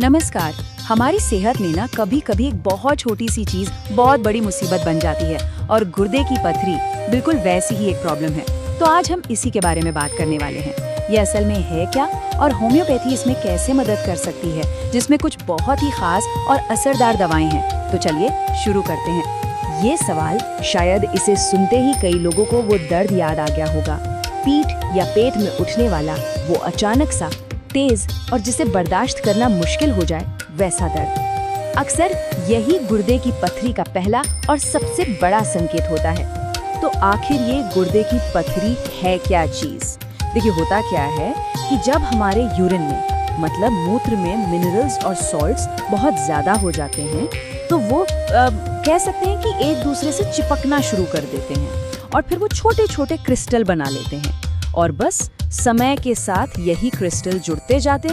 नमस्कार। हमारी सेहत में ना कभी कभी एक बहुत छोटी सी चीज बहुत बड़ी मुसीबत बन जाती है और गुर्दे की पथरी बिल्कुल वैसी ही एक प्रॉब्लम है। तो आज हम इसी के बारे में बात करने वाले हैं। ये असल में है क्या और होम्योपैथी इसमें कैसे मदद कर सकती है, जिसमें कुछ बहुत ही खास और असरदार दवाएं हैं। तो चलिए शुरू करते हैं। ये सवाल शायद इसे सुनते ही कई लोगों को वो दर्द याद आ गया होगा, पीठ या पेट में उठने वाला वो अचानक सा तेज और जिसे बर्दाश्त करना मुश्किल हो जाए वैसा दर्द। अक्सर यही गुर्दे की पथरी का पहला और सबसे बड़ा संकेत होता है। तो आखिर ये गुर्दे की पथरी है क्या चीज? देखिए, होता क्या है कि जब हमारे यूरिन में मतलब मूत्र में मिनरल्स और सॉल्ट्स बहुत ज्यादा हो जाते हैं तो वो कह सकते हैं कि एक दूसरे से चिपकना शुरू कर देते हैं और फिर वो छोटे छोटे क्रिस्टल बना लेते हैं और बस समय के साथ यही क्रिस्टल जुड़ते जाते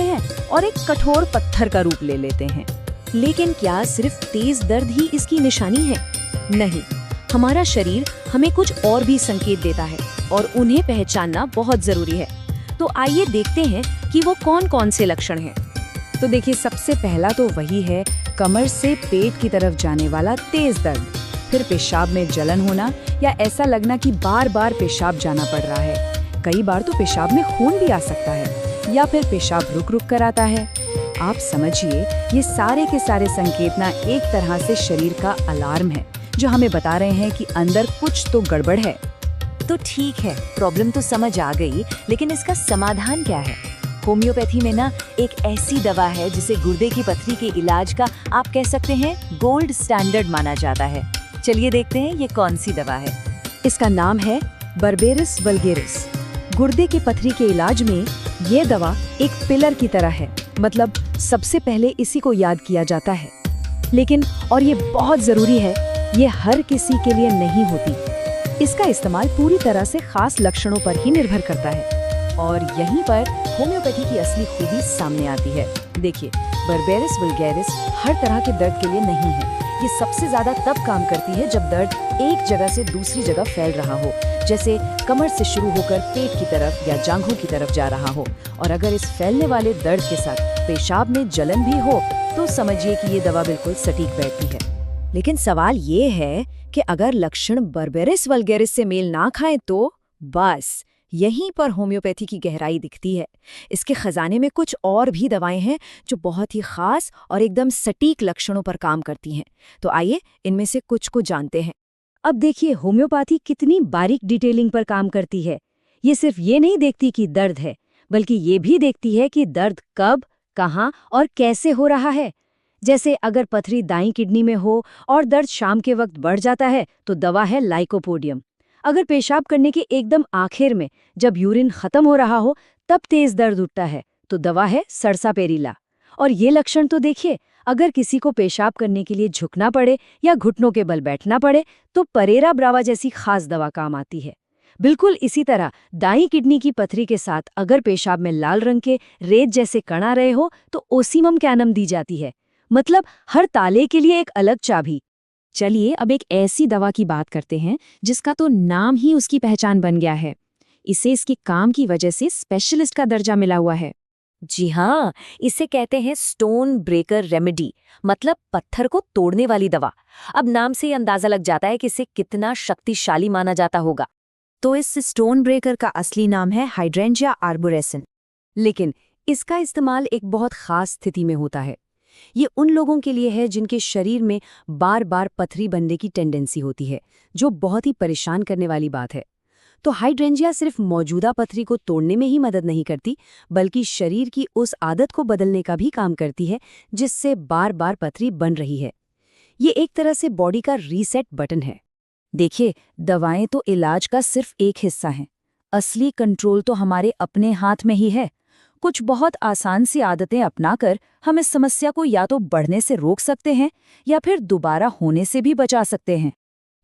हैं और एक कठोर पत्थर का रूप ले लेते हैं। लेकिन क्या सिर्फ तेज दर्द ही इसकी निशानी है? नहीं, हमारा शरीर हमें कुछ और भी संकेत देता है और उन्हें पहचानना बहुत जरूरी है। तो आइए देखते हैं कि वो कौन कौन से लक्षण हैं। तो देखिए, सबसे पहला तो वही है कमर से पेट की तरफ जाने वाला तेज दर्द, फिर पेशाब में जलन होना या ऐसा लगना कि बार बार पेशाब जाना पड़ रहा है। कई बार तो पेशाब में खून भी आ सकता है या फिर पेशाब रुक रुक कर आता है। आप समझिए, ये सारे के सारे संकेत ना एक तरह से शरीर का अलार्म है जो हमें बता रहे हैं कि अंदर कुछ तो गड़बड़ है। तो ठीक है, प्रॉब्लम तो समझ आ गई, लेकिन इसका समाधान क्या है? होम्योपैथी में ना एक ऐसी दवा है जिसे गुर्दे की पथरी के इलाज का आप कह सकते हैं गोल्ड स्टैंडर्ड माना जाता है। चलिए देखते हैं ये कौन सी दवा है। इसका नाम है बर्बेरिस वल्गेरिस। गुर्दे की पथरी के इलाज में ये दवा एक पिलर की तरह है, मतलब सबसे पहले इसी को याद किया जाता है। लेकिन और ये बहुत जरूरी है, ये हर किसी के लिए नहीं होती। इसका इस्तेमाल पूरी तरह से खास लक्षणों पर ही निर्भर करता है और यहीं पर होम्योपैथी की असली खूबी सामने आती है। देखिए, बर्बेरिस वल्गेरिस हर तरह के दर्द के लिए नहीं है। ये सबसे ज्यादा तब काम करती है जब दर्द एक जगह से दूसरी जगह फैल रहा हो, जैसे कमर से शुरू होकर पेट की तरफ या जांघों की तरफ जा रहा हो। और अगर इस फैलने वाले दर्द के साथ पेशाब में जलन भी हो तो समझिए कि ये दवा बिल्कुल सटीक बैठती है। लेकिन सवाल ये है कि अगर लक्षण बर्बेरिस वल्गेरिस से मेल ना खाएं तो बस यहीं पर होम्योपैथी की गहराई दिखती है। इसके खजाने में कुछ और भी दवाएं हैं जो बहुत ही खास और एकदम सटीक लक्षणों पर काम करती हैं। तो आइए इनमें से कुछ को जानते हैं। अब देखिए, होम्योपैथी कितनी बारीक डिटेलिंग पर काम करती है। ये सिर्फ ये नहीं देखती कि दर्द है, बल्कि ये भी देखती है कि दर्द कब, कहाँ और कैसे हो रहा है। जैसे अगर पथरी दाईं किडनी में हो और दर्द शाम के वक्त बढ़ जाता है तो दवा है लाइकोपोडियम। अगर पेशाब करने के एकदम आखिर में जब यूरिन खत्म हो रहा हो तब तेज दर्द उठता है तो दवा है सरसापेरिला। और ये लक्षण तो देखिए, अगर किसी को पेशाब करने के लिए झुकना पड़े या घुटनों के बल बैठना पड़े तो परेरा ब्रावा जैसी खास दवा काम आती है। बिल्कुल इसी तरह दाईं किडनी की पथरी के साथ अगर पेशाब में लाल रंग के रेत जैसे कण आ रहे हो तो ओसीमम कैनम दी जाती है। मतलब हर ताले के लिए एक अलग चाबी। चलिए अब एक ऐसी दवा की बात करते हैं जिसका तो नाम ही उसकी पहचान बन गया है। इसे इसके काम की वजह से स्पेशलिस्ट का दर्जा मिला हुआ है। जी हाँ, इसे कहते हैं स्टोन ब्रेकर रेमेडी, मतलब पत्थर को तोड़ने वाली दवा। अब नाम से ही अंदाजा लग जाता है कि इसे कितना शक्तिशाली माना जाता होगा। तो इस स्टोन ब्रेकर का असली नाम है हाइड्रेंजिया आर्बोरेसन। लेकिन इसका इस्तेमाल एक बहुत खास स्थिति में होता है। ये उन लोगों के लिए है जिनके शरीर में बार बार पथरी बनने की टेंडेंसी होती है, जो बहुत ही परेशान करने वाली बात है। तो हाइड्रेंजिया सिर्फ मौजूदा पथरी को तोड़ने में ही मदद नहीं करती, बल्कि शरीर की उस आदत को बदलने का भी काम करती है जिससे बार बार पथरी बन रही है। ये एक तरह से बॉडी का रीसेट बटन है। देखिए, दवाएं तो इलाज का सिर्फ एक हिस्सा हैं। असली कंट्रोल तो हमारे अपने हाथ में ही है। कुछ बहुत आसान सी आदतें अपनाकर हम इस समस्या को या तो बढ़ने से रोक सकते हैं या फिर दोबारा होने से भी बचा सकते हैं।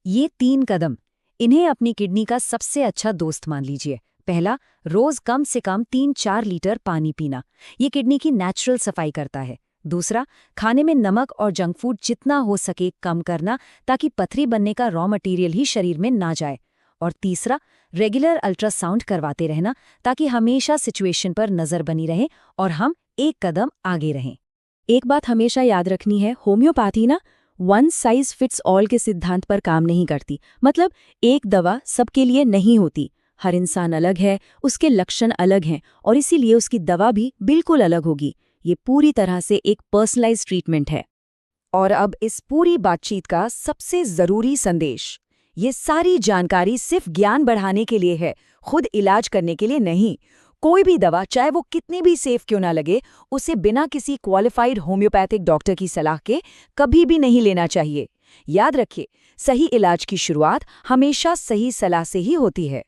ये 3 कदम, इन्हें अपनी किडनी का सबसे अच्छा दोस्त मान लीजिए। पहला, रोज कम से कम 3-4 लीटर पानी पीना। ये किडनी की नेचुरल सफाई करता है। दूसरा, खाने में नमक और जंक फूड जितना हो सके कम करना ताकि पथरी बनने का रॉ मटेरियल ही शरीर में ना जाए। और तीसरा, रेगुलर अल्ट्रासाउंड करवाते रहना ताकि हमेशा सिचुएशन पर नजर बनी रहे और हम एक कदम आगे रहें। एक बात हमेशा याद रखनी है, होम्योपैथी ना वन साइज फिट्स ऑल के सिद्धांत पर काम नहीं करती। मतलब एक दवा सबके लिए नहीं होती। हर इंसान अलग है, उसके लक्षण अलग हैं और इसीलिए उसकी दवा भी बिल्कुल अलग होगी। ये पूरी तरह से एक पर्सनलाइज्ड ट्रीटमेंट है। और अब इस पूरी बातचीत का सबसे जरूरी संदेश, ये सारी जानकारी सिर्फ ज्ञान बढ़ाने के लिए है, खुद इलाज करने के लिए नहीं। कोई भी दवा, चाहे वो कितनी भी सेफ क्यों ना लगे, उसे बिना किसी क्वालिफाइड होम्योपैथिक डॉक्टर की सलाह के कभी भी नहीं लेना चाहिए। याद रखिए, सही इलाज की शुरुआत हमेशा सही सलाह से ही होती है।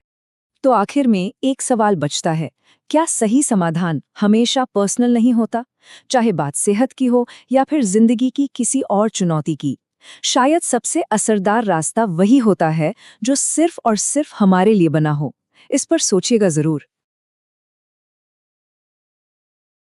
तो आखिर में एक सवाल बचता है, क्या सही समाधान हमेशा पर्सनल नहीं होता, चाहे बात सेहत की हो या फिर जिंदगी की किसी और चुनौती की? शायद सबसे असरदार रास्ता वही होता है जो सिर्फ और सिर्फ हमारे लिए बना हो। इस पर सोचिएगा जरूर।